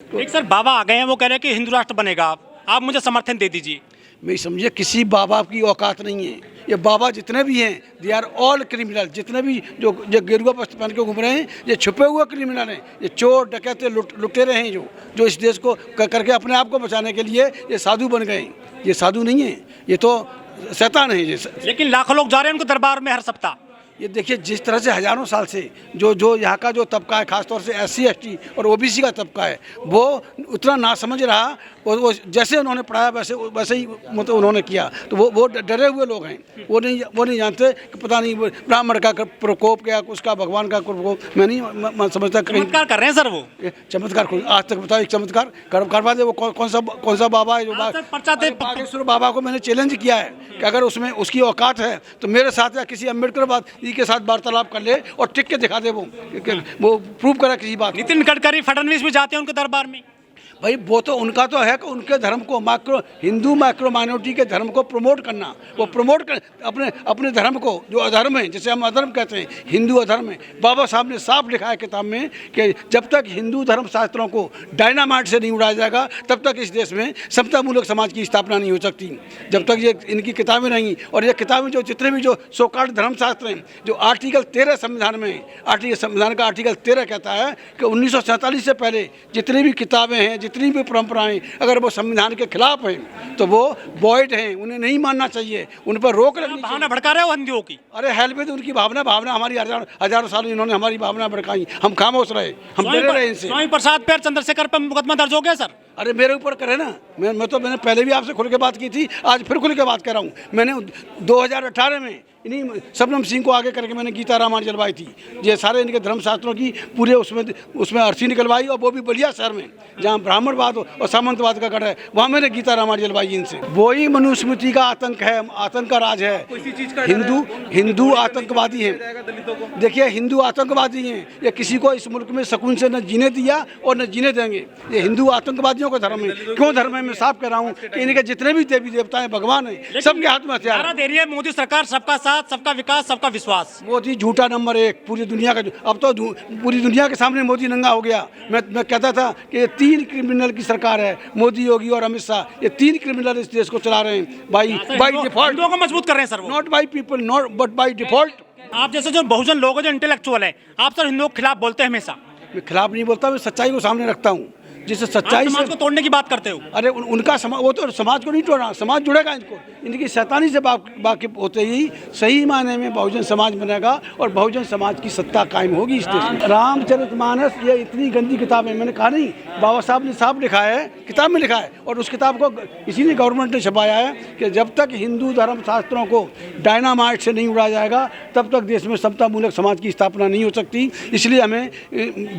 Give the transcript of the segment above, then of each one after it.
एक सर बाबा आ गए हैं, वो कह रहे हैं कि हिंदू राष्ट्र बनेगा, आप मुझे समर्थन दे दीजिए। मैं समझिए किसी बाबा की औकात नहीं है। ये बाबा जितने भी हैं दे आर ऑल क्रिमिनल। जितने भी जो गेरुआ वस्त्र पहन के घूम रहे हैं ये छुपे हुए क्रिमिनल हैं। ये चोर डकैते लुटेरे हैं जो इस देश को करके अपने आप को बचाने के लिए ये साधु बन गए। ये साधु नहीं है, ये तो शैतान है। ये लेकिन लाखों लोग जा रहे हैं उनके दरबार में हर सप्ताह। ये देखिए जिस तरह से हज़ारों साल से जो यहाँ का जो तबका है, खासतौर से SC ST और OBC का तबका है, वो उतना ना समझ रहा। वो जैसे उन्होंने पढ़ाया वैसे ही मतलब उन्होंने किया। तो वो डरे हुए लोग हैं। वो नहीं जानते कि पता नहीं ब्राह्मण का प्रकोप क्या, उसका भगवान का प्रकोप। मैं नहीं समझता। चमत्कार कर रहे हैं सर वो। चमत्कार आज तक बताओ एक चमत्कार करवा दे। वो कौन सा बाबा है जो बागेश्वर बाबा को मैंने चैलेंज किया है कि अगर उसमें उसकी औकात है तो मेरे साथ या किसी अम्बेडकर के साथ वार्तालाप कर ले और टिक के दिखा दे। वो प्रूव करा किसी बात। नितिन गडकरी फडणवीस भी जाते हैं उनके दरबार में। भाई वो तो उनका तो है कि उनके धर्म को हिंदू माइक्रो माइनॉरिटी के धर्म को प्रमोट करना। वो प्रमोट कर अपने धर्म को, जो अधर्म है, जैसे हम अधर्म कहते हैं, हिंदू अधर्म है। बाबा साहब ने साफ लिखा है किताब में कि जब तक हिंदू धर्म शास्त्रों को डायनामाइट से नहीं उड़ाया जाएगा तब तक इस देश में समतामूलक समाज की स्थापना नहीं हो सकती। जब तक ये इनकी किताबें नहीं, और ये किताबें जो जितने भी जो सोकाल्ड धर्मशास्त्र हैं, जो आर्टिकल 13 संविधान में संविधान का आर्टिकल 13 कहता है कि 1947 से पहले जितनी भी किताबें हैं, जितनी भी परंपराएं, अगर वो संविधान के खिलाफ हैं तो वो वॉइड हैं, उन्हें नहीं मानना चाहिए, उन पर रोक लगनी चाहिए। भावना भड़का रहे हो हिंदुओं की। अरे हेल में तो उनकी भावना हमारी हजारों साल इन्होंने हमारी भावना भड़काई। हम खामोश रहे, हम डरे रहे इनसे। स्वामी प्रसाद पर, चंद्रशेखर पर मुकदमा दर्ज हो गया सर। अरे मेरे ऊपर करे ना। मैंने पहले भी आपसे खुल के बात की थी, आज फिर खुल के बात कर रहा हूँ। मैंने 2018 में इन्हीं शबनम सिंह को आगे करके मैंने गीता रामायण जलवाई थी। ये सारे इनके धर्मशास्त्रों की पूरे उसमें अर्थी निकलवाई, और वो भी बलिया शहर में जहाँ ब्राह्मणवाद और सामंतवाद का गढ़ है, वहाँ मैंने गीता रामायण जलवाई इनसे। वही मनुस्मृति का आतंक है, आतंक का राज है। हिंदू आतंकवादी हैं। देखिए हिंदू आतंकवादी हैं। ये किसी को इस मुल्क में सुकून से न जीने दिया और न जीने देंगे। ये हिंदू आतंकवादियों का धर्म है। क्यों धर्म है? मैं साफ कह रहा हूँ कि इनके जितने भी देवी देवता हैं, भगवान है, सबके हाथ में हथियार दे रही है मोदी सरकार, सबका साथ, सबका विकास, सबका विश्वास। मोदी झूठा नंबर 1 पूरी दुनिया का। अब तो पूरी दुनिया के सामने मोदी नंगा हो गया। मैं कहता था कि ये 3 क्रिमिनल की सरकार है, मोदी, योगी और अमित शाह। ये 3 क्रिमिनल इस देश को चला रहे हैं बाई डिफॉल्ट। को मजबूत कर रहे हैं सर वो। Not by people, not but by default. आप जैसे जो बहुजन लोग हैं, जो इंटेलेक्चुअल है, आप सर हिंदुओं के खिलाफ बोलते हैं हमेशा। मैं खिलाफ नहीं बोलता, मैं सच्चाई को सामने रखता हूँ। जिससे सच्चाई समाज को तोड़ने की बात करते हो। अरे उनका समाज, वो तो समाज को नहीं तोड़ा, समाज जुड़ेगा इनको। इनकी शैतानी से वाकिफ होते ही सही मायने में बहुजन समाज बनेगा और बहुजन समाज की सत्ता कायम होगी इस देश में। रामचरितमानस ये इतनी गंदी किताब है। मैंने कहा नहीं, बाबा साहब ने साफ लिखा है, किताब में लिखा है, और उस किताब को इसीलिए गवर्नमेंट ने छपाया है कि जब तक हिंदू धर्म शास्त्रों को डायनामाइट से नहीं उड़ाया जाएगा तब तक देश में समतामूलक समाज की स्थापना नहीं हो सकती। इसलिए हमें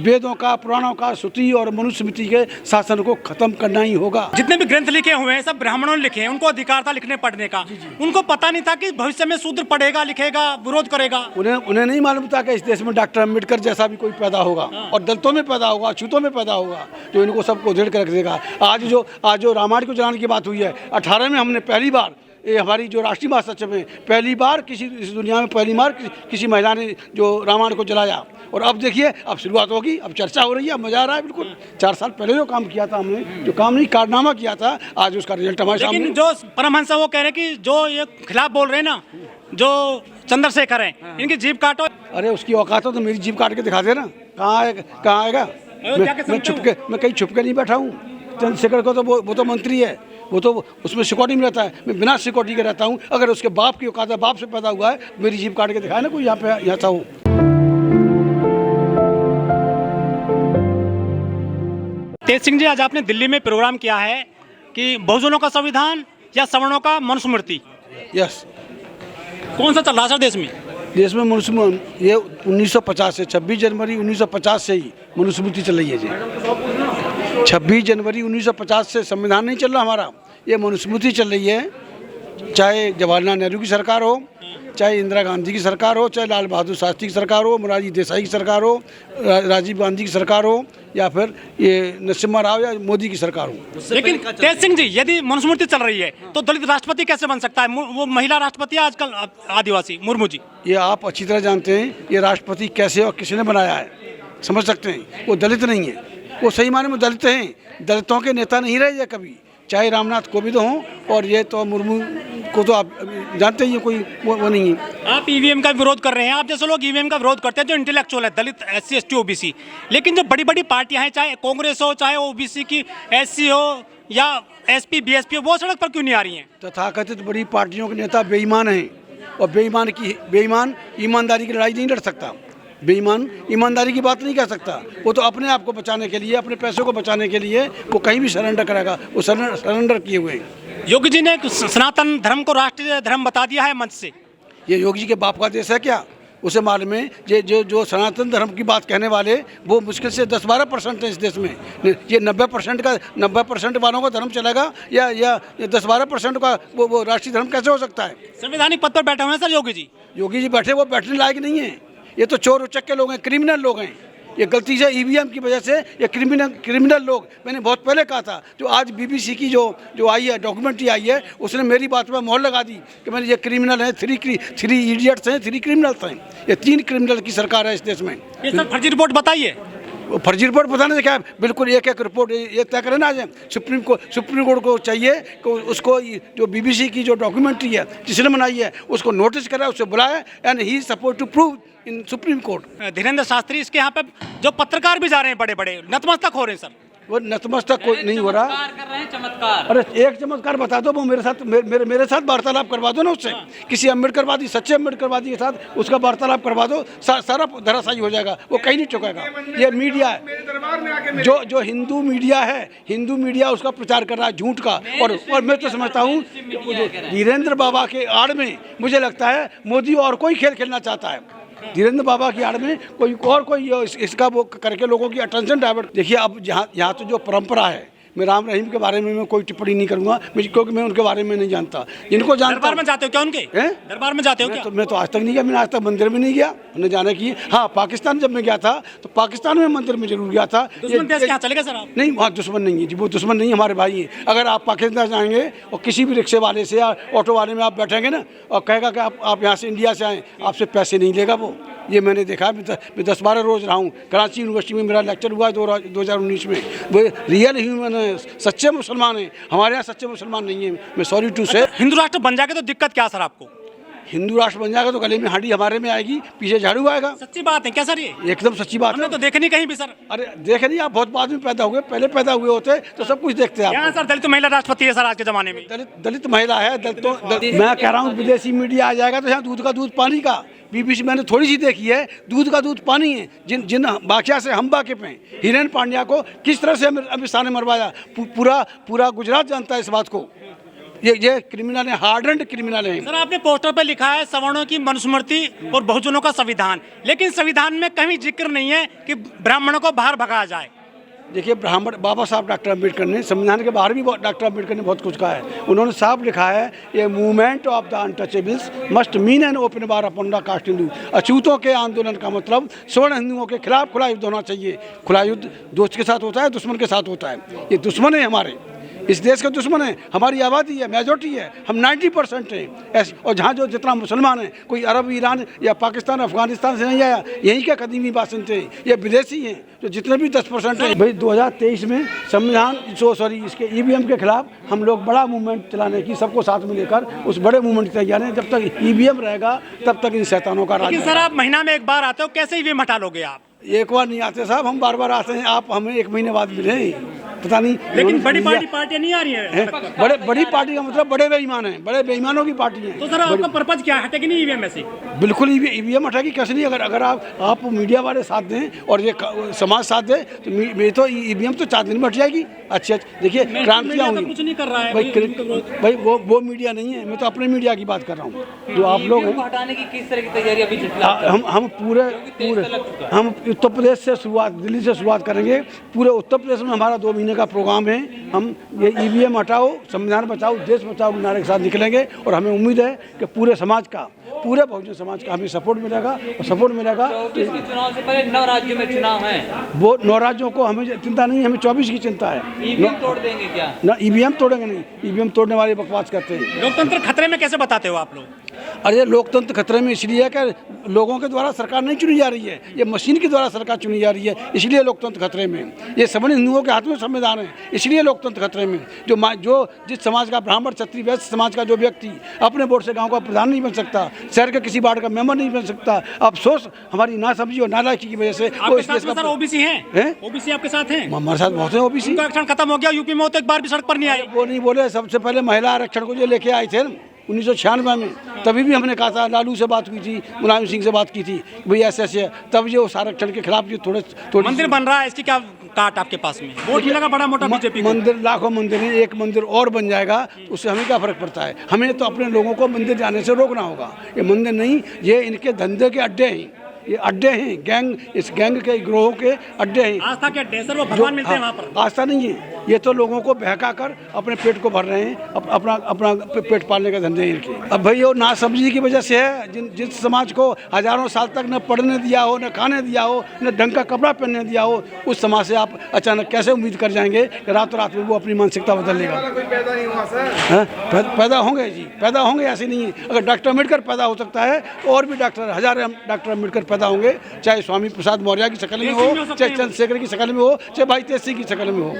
वेदों का, पुराणों का, श्रुति और मनुस्मृति के शासन को खत्म करना ही होगा। जितने भी ग्रंथ लिखे हुए हैं सब ब्राह्मणों ने लिखे हैं, उनको अधिकार था लिखने पढ़ने का। उनको पता नहीं था कि भविष्य में शूद्र पढ़ेगा, लिखेगा, विरोध करेगा। उन्हें नहीं मालूम था कि इस देश में डॉक्टर अम्बेडकर जैसा भी कोई पैदा होगा, और दलितों में पैदा होगा, अछूतों में पैदा होगा, जो इनको सबको उधेड़ कर रख देगा। आज जो रामायण को जलाने की बात हुई है, 18 में हमने पहली बार, ये हमारी जो राष्ट्रीय महासचिव में पहली बार इस दुनिया में पहली बार किसी महिला ने जो रामायण को जलाया। और अब देखिए, अब शुरुआत होगी, अब चर्चा हो रही है, अब मजा आ रहा है। बिल्कुल 4 साल पहले जो काम किया था हमने, जो काम नहीं कारनामा किया था, आज उसका रिजल्ट हमारे सामने। लेकिन जो परमहंस वो कह रहे हैं कि जो ये खिलाफ बोल रहे हैं ना, जो चंद्रशेखर हैं, इनकी जीभ काटो। अरे उसकी औकात हो तो मेरी जीभ काट के दिखा दे ना। कहाँ आएगा? मैं कहीं छुप के नहीं बैठा हूँ। चंद्रशेखर को तो वो तो मंत्री है, वो तो उसमें सिक्योरिटी में रहता है। मैं बिना सिक्योरिटी के रहता हूँ। अगर उसके बाप की औकात है, बाप से पैदा हुआ है, मेरी जीभ काट के दिखाए ना कोई यहाँ था हो। तेज सिंह जी, आज आपने दिल्ली में प्रोग्राम किया है कि बहुजनों का संविधान या सवर्णों का मनुस्मृति। यस। कौन सा चल रहा है सर देश में? देश में मनुस्मृति ये 1950 से 26 जनवरी 1950 से ही मनुस्मृति चल रही है जी। 26 जनवरी 1950 से संविधान नहीं चल रहा हमारा, ये मनुस्मृति चल रही है। चाहे जवाहरलाल नेहरू की सरकार हो, चाहे इंदिरा गांधी की सरकार हो, चाहे लाल बहादुर शास्त्री की सरकार हो, मोरारजी देसाई की सरकार हो, राजीव गांधी की सरकार हो, या फिर ये नरसिम्हा राव या मोदी की सरकार हो। लेकिन तेज सिंह जी, यदि मनुस्मृति चल रही है तो दलित राष्ट्रपति कैसे बन सकता है? वो महिला राष्ट्रपति है आजकल, आदिवासी मुर्मू जी। ये आप अच्छी तरह जानते हैं, ये राष्ट्रपति कैसे और किसने बनाया है, समझ सकते हैं। वो दलित नहीं है, वो सही माने में दलित हैं, दलितों के नेता नहीं रहे ये कभी, चाहे रामनाथ कोविंद हों और ये तो मुर्मू को तो आप जानते ही हैं, कोई वो नहीं है। आप ईवीएम का विरोध कर रहे हैं, आप जैसे लोग ईवीएम का विरोध करते हैं जो इंटेलेक्चुअल है, दलित, SC ST OBC, लेकिन जो बड़ी बड़ी पार्टियां हैं, चाहे कांग्रेस हो, चाहे OBC की SC हो या SP BSP हो, वो सड़क पर क्यों नहीं आ रही हैं? तथाकथित बड़ी पार्टियों के नेता बेईमान हैं, और बेईमान ईमानदारी की लड़ाई नहीं लड़ सकता, बेईमान ईमानदारी की बात नहीं कह सकता। वो तो अपने आप को बचाने के लिए, अपने पैसों को बचाने के लिए वो कहीं भी सरेंडर करेगा, वो सरेंडर किए हुए हैं। योगी जी ने सनातन धर्म को राष्ट्रीय धर्म बता दिया है मंच से। ये योगी जी के बाप का देश है क्या? उसे मालूम है जो सनातन धर्म की बात कहने वाले वो मुश्किल से 10-12% है इस देश में। ये 90% वालों का धर्म चलेगा या 10-12% का वो राष्ट्रीय धर्म कैसे हो सकता है? संवैधानिक पद पर बैठे हुए हैं सर योगी जी। योगी जी बैठे, वो बैठने लायक नहीं है। ये तो चोर उचक के लोग हैं, क्रिमिनल लोग हैं। ये गलती से ईवीएम की वजह से ये क्रिमिनल लोग, मैंने बहुत पहले कहा था, जो आज BBC की जो आई है, डॉक्यूमेंट्री आई है, उसने मेरी बात पर मोहर लगा दी कि मैंने ये क्रिमिनल हैं, 3 इडियट्स हैं, 3 क्रिमिनल्स हैं। ये 3 क्रिमिनल की सरकार है इस देश में। ये सर फर्जी रिपोर्ट बताइए। फर्जी रिपोर्ट बताने से क्या है? बिल्कुल एक रिपोर्ट ये तय करें ना। सुप्रीम कोर्ट को चाहिए कि उसको जो BBC की जो डॉक्यूमेंट्री है जिसने बनाई है उसको नोटिस करा, उससे बुलाए, and he suppose to prove in supreme court. Dhirendra Shastri, इसके यहाँ पे जो पत्रकार भी जा रहे हैं बड़े बड़े, नतमस्तक हो रहे हैं सर। वो नतमस्तक कोई नहीं हो रहा। कर रहे हैं चमत्कार। अरे एक चमत्कार बता दो, वो मेरे साथ वार्तालाप करवा दो ना उससे। किसी अम्बेडकरवादी, सच्चे अम्बेडकरवादी के साथ उसका वार्तालाप करवा दो, सारा धराशायी हो जाएगा, वो कहीं नहीं चुकेगा। ये मीडिया है, जो हिंदू मीडिया है, हिंदू मीडिया उसका प्रचार कर रहा है झूठ का। और मैं तो समझता हूँ धीरेन्द्र बाबा के आड़ में मुझे लगता है मोदी और कोई खेल खेलना चाहता है। धीरेन्द्र बाबा की आड़ में कोई इसका वो करके लोगों की अटेंशन डाइवर्ट। देखिए अब यहाँ तो जो परंपरा है, मैं राम रहीम के बारे में मैं कोई टिप्पणी नहीं करूंगा, क्योंकि मैं उनके बारे में नहीं जानता। जिनको जानता, दरबार में जाते हो क्या उनके? दरबार में जाते हो क्या? मैं तो आज तक नहीं गया, मैंने आज तक मंदिर में नहीं गया, उन्हें जाने की। हाँ, पाकिस्तान जब मैं गया था तो पाकिस्तान में मंदिर में जरूर गया था। दुश्मन देश के यहाँ चले गए सर आप? नहीं, वहाँ दुश्मन नहीं है जी, वो दुश्मन नहीं, हमारे भाई हैं। अगर आप पाकिस्तान जाएंगे और किसी भी रिक्शे वाले से या ऑटो वाले में आप बैठेंगे ना और कहेगा कि आप यहाँ से इंडिया से आएँ, आपसे पैसे नहीं लेगा वो। ये मैंने देखा, मैं 10-12 रोज़ रहा हूँ। कराची यूनिवर्सिटी में मेरा लेक्चर हुआ 2019 में। वो रियल ह्यूमन है, सच्चे मुसलमान हैं। हमारे यहाँ सच्चे मुसलमान नहीं है, मैं सॉरी टू से। हिंदू राष्ट्र बन जाएगा तो दिक्कत क्या सर आपको? हिंदू राष्ट्र बन जाएगा तो गले में हांडी हमारे में आएगी, पीछे झाड़ू आएगा। सच्ची बात है क्या सर ये? एकदम सच्ची बात है। हमने तो देखे नहीं कहीं भी सर। अरे देखे नहीं, आप बहुत बाद में पैदा हुए, पहले पैदा हुए होते तो सब कुछ देखते हैं। यहाँ सर दलित महिला राष्ट्रपति है सर आज के जमाने में। दलित महिला है, मैं कह रहा हूँ विदेशी मीडिया आ जाएगा तो यहाँ दूध का दूध पानी का। BBC मैंने थोड़ी सी देखी है, दूध का दूध पानी है। जिन वाक़या से हम वाकिफ़ हैं, हिरेन पांड्या को किस तरह से अमित शाह ने मरवाया, पूरा गुजरात जानता है इस बात को। ये क्रिमिनल है, हार्डन्ड क्रिमिनल है। सर आपने पोस्टर पे लिखा है सवर्णों की मनुस्मृति और बहुजनों का संविधान, लेकिन संविधान में कहीं जिक्र नहीं है कि ब्राह्मणों को बाहर भगाया जाए। देखिए, ब्राह्मण बाबा साहब डॉक्टर अम्बेडकर ने संविधान के बाहर भी डॉक्टर अम्बेडकर ने बहुत कुछ कहा है। उन्होंने साफ लिखा है, ये movement of the untouchables must mean an open bar upon the caste Hindu. अछूतों के आंदोलन का मतलब स्वर्ण हिंदुओं के खिलाफ खुला युद्ध होना चाहिए। खुला युद्ध दोस्त के साथ होता है, दुश्मन के साथ होता है। ये दुश्मन है हमारे, इस देश के दुश्मन है। हमारी आबादी है, मेजॉरिटी है, हम 90% हैं। और जहाँ जो जितना मुसलमान है, कोई अरब, ईरान या पाकिस्तान, अफगानिस्तान से नहीं आया, यहीं के कदीमी बासिंदे हैं। ये विदेशी हैं जो जितने भी 10% हैं। भाई 2023 में संविधान इसके EVM के खिलाफ हम लोग बड़ा मूवमेंट चलाने की, सबको साथ में लेकर उस बड़े मूवमेंट की तैयार हैं। जब तक EVM रहेगा तब तक इन शैतानों का राज। लेकिन सर आप महीना में एक बार आते हो, कैसे EVM हटा लोगे आप? एक बार नहीं आते साहब, हम बार आते हैं। आप हमें 1 महीने बाद मिले, पता नहीं। लेकिन बड़ी पार्टियां नहीं आ रही हैं। बड़ी पार्टी का मतलब बड़े बेईमान हैं, बड़े बेईमानों की पार्टी है। तो सर आपका पर्पज क्या हटेगी नहीं EVM में से? बिल्कुल EVM हटेगी कैसे नहीं। अगर आप मीडिया वाले साथ दें और ये समाज साथ दे तो मेरी तो EVM तो 4 दिन में हट जाएगी। अच्छा देखिए, क्रांतियाँ हुई। कुछ नहीं कर रहा है भाई, वो मीडिया नहीं है, मैं तो अपने मीडिया की बात कर रहा हूँ। जो आप लोग हटाने की किस तरह की तैयारी अभी हम पूरे हम उत्तर प्रदेश से शुरुआत, दिल्ली से शुरुआत करेंगे। पूरे उत्तर प्रदेश में हमारा 2 महीने का प्रोग्राम है। हम ये ईवीएम हटाओ, संविधान बचाओ, देश बचाओ के नारे के साथ निकलेंगे और हमें उम्मीद है कि पूरे समाज का, पूरे बहुजन समाज का हमें सपोर्ट मिलेगा और सपोर्ट मिलेगा। 24 के चुनाव से पहले 9 राज्यों में चुनाव है, वो 9 राज्यों को हमें चिंता नहीं, हमें 24 की चिंता है। ईवीएम तोड़ देंगे क्या? ना ईवीएम तोड़ेंगे नहीं, ईवीएम तोड़ने वाले बकवास करते हैं। लोकतंत्र खतरे में कैसे बताते हो आप लोग? अरे लोकतंत्र खतरे में इसलिए है कि लोगों के द्वारा सरकार नहीं चुनी जा रही है, ये मशीन के द्वारा सरकार चुनी जा रही है, इसलिए लोकतंत्र खतरे में है। ये सभी हिंदुओं के हाथ में संविधान है, इसलिए लोकतंत्र खतरे में। जो जिस समाज का, ब्राह्मण क्षत्रिय वैश्य समाज का जो व्यक्ति अपने वोट से गांव का प्रधान नहीं बन सकता, शहर के किसी वार्ड का मेंबर नहीं बन सकता, अफसोस हमारी नासमझी और नालायकी की वजह से वो इस देश का ओबीसी हैं? ओबीसी आपके साथ हैं? हमारे साथ बहुत है ओबीसी। उनका आरक्षण खत्म हो गया, यूपी में हो तो एक बार भी सड़क पर नहीं आए। वो नहीं बोले, सबसे पहले महिला आरक्षण को जो लेके आए थे 1996 में, तभी भी हमने कहा था, लालू से बात हुई थी, मुलायम सिंह से बात की थी, भैया ऐसे ऐसे, तब ये उस आरक्षण के खिलाफ ये थोड़े मंदिर बन रहा है, इसकी क्या काट आपके पास में? वोट मिलेगा बड़ा मोटा बीजेपी को। मंदिर, लाखों मंदिर हैं, एक मंदिर और बन जाएगा, उससे हमें क्या फर्क पड़ता है? हमें तो अपने लोगों को मंदिर जाने से रोकना होगा। ये मंदिर नहीं, ये इनके धंधे के अड्डे हैं, ये अड्डे हैं, गैंग, इस गैंग के गिरोह के अड्डे हैं। आस्था के अड्डे सर, वो भगवान मिलते हैं वहाँ पर। आस्था नहीं है, ये तो लोगों को बहका कर अपने पेट को भर रहे हैं, अपना पेट पालने का धंधे हैं इनके। अब भाई वो नासमझी की वजह से है, जिस समाज को हजारों साल तक न पढ़ने दिया हो, न खाने दिया हो, न ढंग का कपड़ा पहनने दिया हो, उस समाज से आप अचानक कैसे उम्मीद कर जाएंगे कि रातों रात में वो अपनी मानसिकता बदल लेगा? पैदा नहीं हुआ सर। पैदा होंगे जी, पैदा होंगे, ऐसे नहीं है। अगर डॉक्टर अम्बेडकर पैदा हो सकता है तो और भी डॉक्टर, हजारों डॉक्टर अम्बेडकर पैदा होंगे, चाहे स्वामी प्रसाद मौर्य की शक्ल में हो, चाहे चंद्रशेखर की शक्ल में हो, चाहे भाई तेज सिंह की शक्ल में हो।